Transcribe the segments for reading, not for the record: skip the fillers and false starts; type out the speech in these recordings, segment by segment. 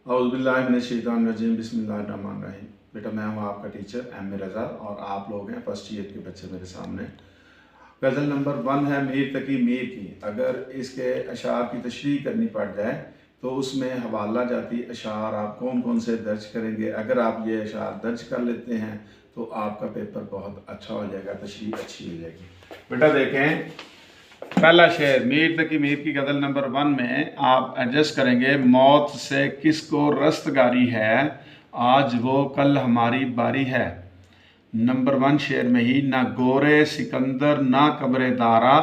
औज़ुबिल्लाहिमिनश्शैतानिर्रजीम बिस्मिल्लाहिर्रहमानिर्रहीम। बेटा मैं हूँ आपका टीचर एम ए रज़ा और आप लोग हैं फर्स्ट ईयर के बच्चे मेरे सामने। गज़ल नंबर 1 है मीर तकी मीर की। अगर इसके अशार की तशरीह करनी पड़ जाए तो उसमें हवाला जाती अशार आप कौन कौन से दर्ज करेंगे। अगर आप ये अशार दर्ज कर लेते हैं तो आपका पेपर बहुत अच्छा हो जाएगा, तशरीह अच्छी हो जाएगी। बेटा देखें, पहला शेर मीर तकी मीर की गज़ल नंबर 1 में आप एडजस्ट करेंगे। मौत से किसको रस्तगारी है, आज वो कल हमारी बारी है। नंबर 1 शेर में ही ना गोरे सिकंदर ना कब्रे दारा,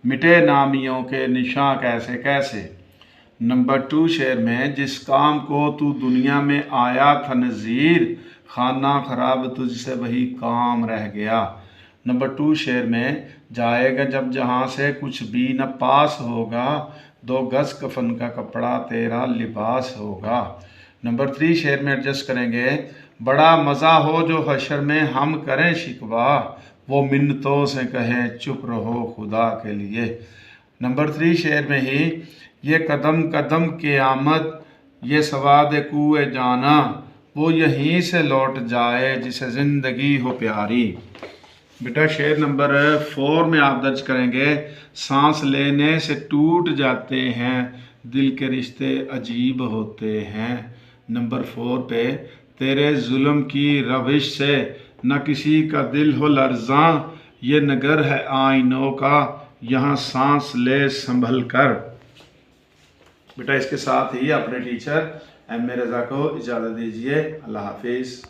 मिटे नामियों के निशां कैसे कैसे। नंबर 2 शेर में जिस काम को तू दुनिया में आया था नज़ीर, खाना खराब तुझसे वही काम रह गया। नंबर 2 शेर में जाएगा जब जहाँ से कुछ भी न पास होगा, 2 गज कफन का कपड़ा तेरा लिबास होगा। नंबर 3 शेर में एडजस्ट करेंगे। बड़ा मज़ा हो जो हशर में हम करें शिकवा, वो मिन्नतों से कहे चुप रहो खुदा के लिए। नंबर 3 शेर में ही ये कदम कदम क़यामत, ये सवाद कुए जाना, वो यहीं से लौट जाए जिसे ज़िंदगी हो प्यारी। बेटा शेर नंबर 4 में आप दर्ज करेंगे। सांस लेने से टूट जाते हैं, दिल के रिश्ते अजीब होते हैं। नंबर 4 पे तेरे जुल्म की रविश से न किसी का दिल हो लर्ज़ां, ये नगर है आईनों का, यहाँ सांस ले संभल कर। बेटा इसके साथ ही अपने टीचर एम ए रज़ा को इजाज़त दीजिए। अल्लाह हाफिज़।